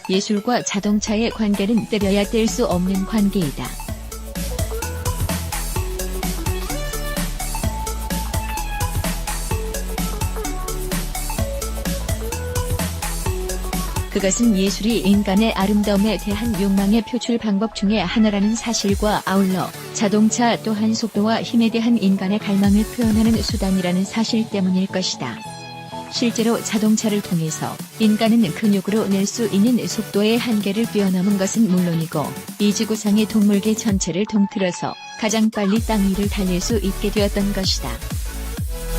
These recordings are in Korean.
예술과 자동차의 관계는 떼려야 뗄 수 없는 관계이다. 그것은 예술이 인간의 아름다움에 대한 욕망의 표출 방법 중의 하나라는 사실과 아울러 자동차 또한 속도와 힘에 대한 인간의 갈망을 표현하는 수단이라는 사실 때문일 것이다. 실제로 자동차를 통해서 인간은 근육으로 낼 수 있는 속도의 한계를 뛰어넘은 것은 물론이고 이 지구상의 동물계 전체를 통틀어서 가장 빨리 땅 위를 달릴 수 있게 되었던 것이다.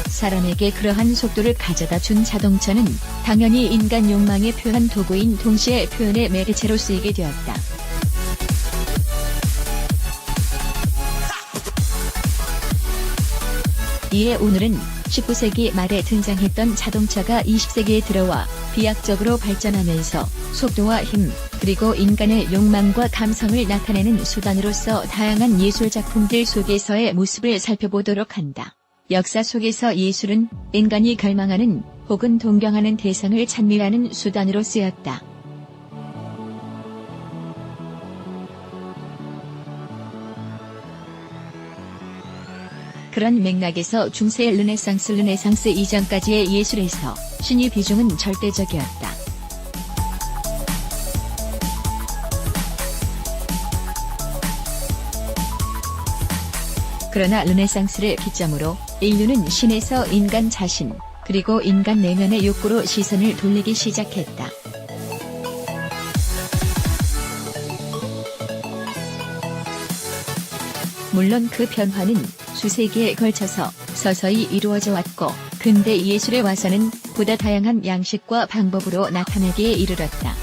사람에게 그러한 속도를 가져다 준 자동차는 당연히 인간 욕망의 표현 도구인 동시에 표현의 매개체로 쓰이게 되었다. 이에 오늘은 19세기 말에 등장했던 자동차가 20세기에 들어와 비약적으로 발전하면서 속도와 힘, 그리고 인간의 욕망과 감성을 나타내는 수단으로서 다양한 예술작품들 속에서의 모습을 살펴보도록 한다. 역사 속에서 예술은 인간이 갈망하는 혹은 동경하는 대상을 찬미하는 수단으로 쓰였다. 그런 맥락에서 중세 르네상스 이전까지의 예술에서 신의 비중은 절대적이었다. 그러나 르네상스를 기점으로 인류는 신에서 인간 자신, 그리고 인간 내면의 욕구로 시선을 돌리기 시작했다. 물론 그 변화는 수세기에 걸쳐서 서서히 이루어져 왔고 근대 예술에 와서는 보다 다양한 양식과 방법으로 나타나기에 이르렀다.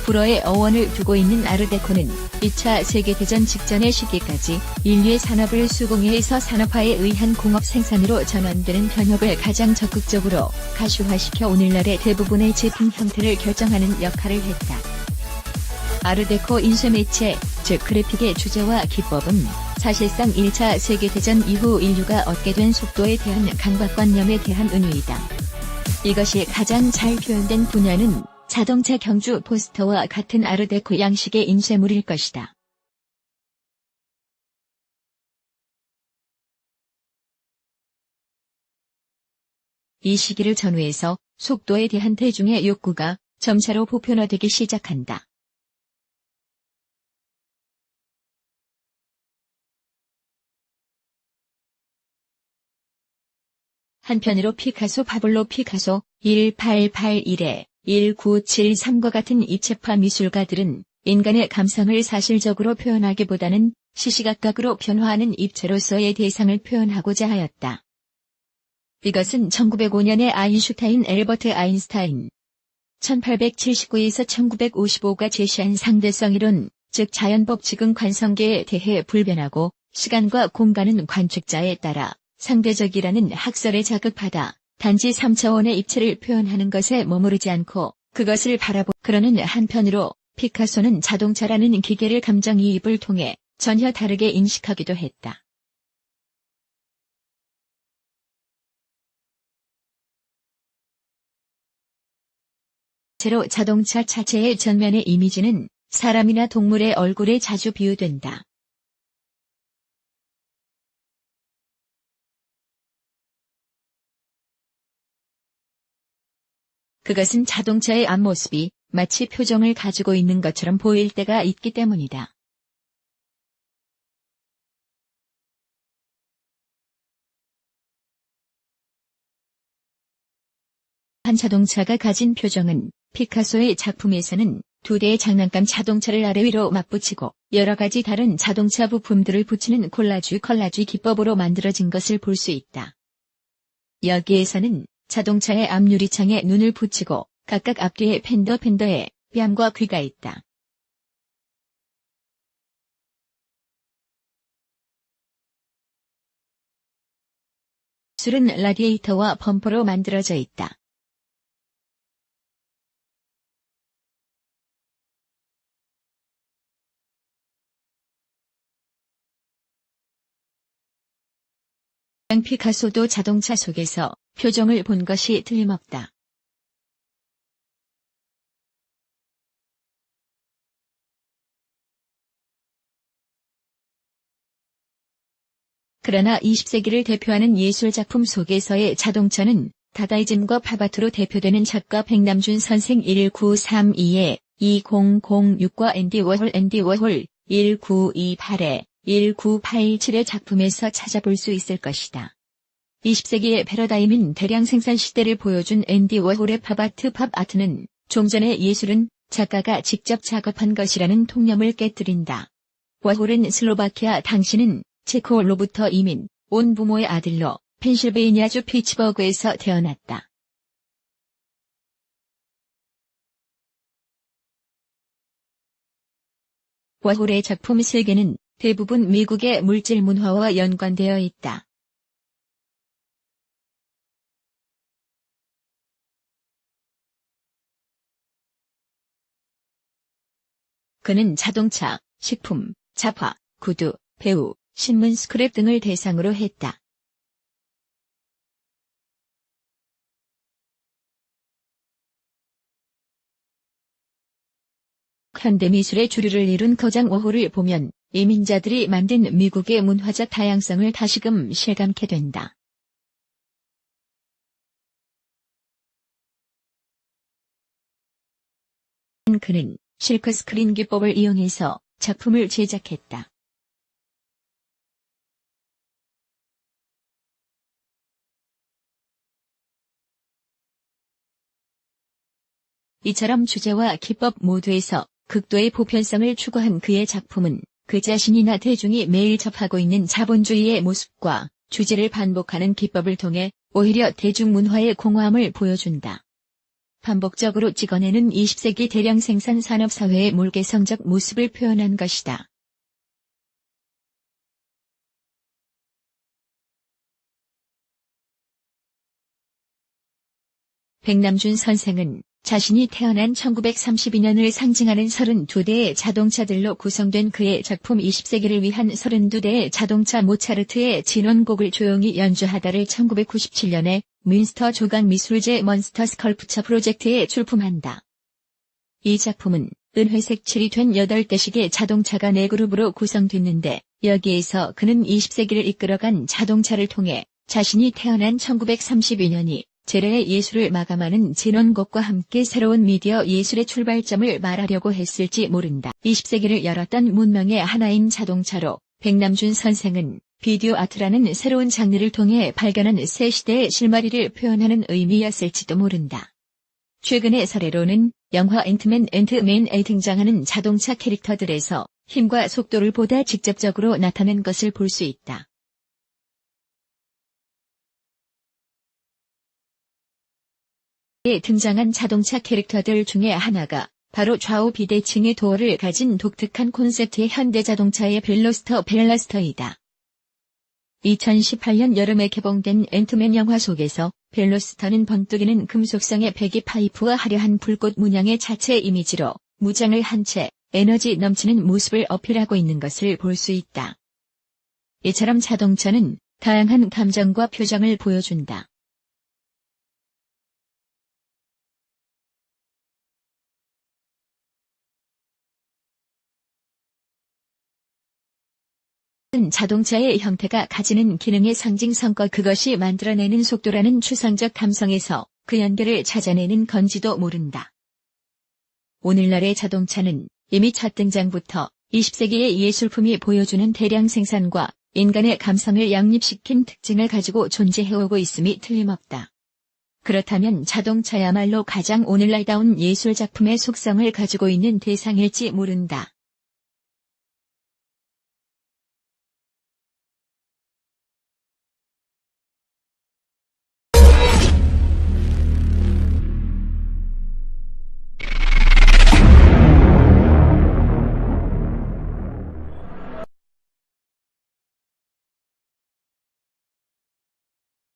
불어의 어원을 두고 있는 아르데코는 2차 세계대전 직전의 시기까지 인류의 산업을 수공예에서 산업화에 의한 공업 생산으로 전환되는 변혁을 가장 적극적으로 가시화시켜 오늘날의 대부분의 제품 형태를 결정하는 역할을 했다. 아르데코 인쇄매체, 즉 그래픽의 주제와 기법은 사실상 1차 세계대전 이후 인류가 얻게 된 속도에 대한 강박관념에 대한 은유이다. 이것이 가장 잘 표현된 분야는 자동차 경주 포스터와 같은 아르데코 양식의 인쇄물일 것이다. 이 시기를 전후해서 속도에 대한 대중의 욕구가 점차로 보편화되기 시작한다. 한편으로 피카소 파블로 피카소 1881-1973과 같은 입체파 미술가들은 인간의 감성을 사실적으로 표현하기보다는 시시각각으로 변화하는 입체로서의 대상을 표현하고자 하였다. 이것은 1905년에 알버트 아인슈타인 1879에서 1955가 제시한 상대성 이론, 즉 자연법칙은 관성계에 대해 불변하고 시간과 공간은 관측자에 따라 상대적이라는 학설에 자극받아 단지 3차원의 입체를 표현하는 것에 머무르지 않고 그것을 그러는 한편으로 피카소는 자동차라는 기계를 감정이입을 통해 전혀 다르게 인식하기도 했다. 실제로 자동차 자체의 전면의 이미지는 사람이나 동물의 얼굴에 자주 비유된다. 그것은 자동차의 앞모습이 마치 표정을 가지고 있는 것처럼 보일 때가 있기 때문이다. 한 자동차가 가진 표정은 피카소의 작품에서는 두 대의 장난감 자동차를 아래 위로 맞붙이고 여러 가지 다른 자동차 부품들을 붙이는 콜라주 기법으로 만들어진 것을 볼 수 있다. 여기에서는 자동차의 앞유리창에 눈을 붙이고 각각 앞뒤에 팬더에 뺨과 귀가 있다. 술은 라디에이터와 범퍼로 만들어져 있다. 피카소도 자동차 속에서 표정을 본 것이 틀림없다. 그러나 20세기를 대표하는 예술작품 속에서의 자동차는 다다이즘과 팝아트로 대표되는 작가 백남준 선생 1932에 2006과 앤디 워홀 1928에 1987의 작품에서 찾아볼 수 있을 것이다. 20세기의 패러다임인 대량 생산 시대를 보여준 앤디 워홀의 팝아트는 종전의 예술은 작가가 직접 작업한 것이라는 통념을 깨뜨린다. 워홀은 슬로바키아 당시는 체코로부터 이민 온 부모의 아들로 펜실베이니아주 피츠버그에서 태어났다. 워홀의 작품 세계는 대부분 미국의 물질 문화와 연관되어 있다. 그는 자동차, 식품, 잡화, 구두, 배우, 신문 스크랩 등을 대상으로 했다. 현대미술의 주류를 이룬 거장 워홀을 보면 이민자들이 만든 미국의 문화적 다양성을 다시금 실감케 된다. 그는 실크 스크린 기법을 이용해서 작품을 제작했다. 이처럼 주제와 기법 모두에서 극도의 보편성을 추구한 그의 작품은 그 자신이나 대중이 매일 접하고 있는 자본주의의 모습과 주제를 반복하는 기법을 통해 오히려 대중문화의 공허함을 보여준다. 반복적으로 찍어내는 20세기 대량 생산 산업사회의 몰개성적 모습을 표현한 것이다. 백남준 선생은 자신이 태어난 1932년을 상징하는 32대의 자동차들로 구성된 그의 작품 20세기를 위한 32대의 자동차 모차르트의 진원곡을 조용히 연주하다를 1997년에 뮌스터 조각미술제 먼스터 스컬프처 프로젝트에 출품한다. 이 작품은 은회색 칠이 된 8대식의 자동차가 4그룹으로 구성됐는데 여기에서 그는 20세기를 이끌어간 자동차를 통해 자신이 태어난 1932년이 재래의 예술을 마감하는 진원곡과 함께 새로운 미디어 예술의 출발점을 말하려고 했을지 모른다. 20세기를 열었던 문명의 하나인 자동차로 백남준 선생은 비디오 아트라는 새로운 장르를 통해 발견한 새 시대의 실마리를 표현하는 의미였을지도 모른다. 최근의 사례로는 영화 앤트맨에 등장하는 자동차 캐릭터들에서 힘과 속도를 보다 직접적으로 나타낸 것을 볼 수 있다. 에 등장한 자동차 캐릭터들 중에 하나가 바로 좌우 비대칭의 도어를 가진 독특한 콘셉트의 현대자동차의 벨로스터이다. 2018년 여름에 개봉된 앤트맨 영화 속에서 벨로스터는 번뜩이는 금속성의 배기 파이프와 화려한 불꽃 문양의 자체 이미지로 무장을 한 채 에너지 넘치는 모습을 어필하고 있는 것을 볼 수 있다. 이처럼 자동차는 다양한 감정과 표정을 보여준다. 자동차의 형태가 가지는 기능의 상징성과 그것이 만들어내는 속도라는 추상적 감성에서 그 연결을 찾아내는 건지도 모른다. 오늘날의 자동차는 이미 첫 등장부터 20세기의 예술품이 보여주는 대량 생산과 인간의 감성을 양립시킨 특징을 가지고 존재해오고 있음이 틀림없다. 그렇다면 자동차야말로 가장 오늘날다운 예술작품의 속성을 가지고 있는 대상일지 모른다.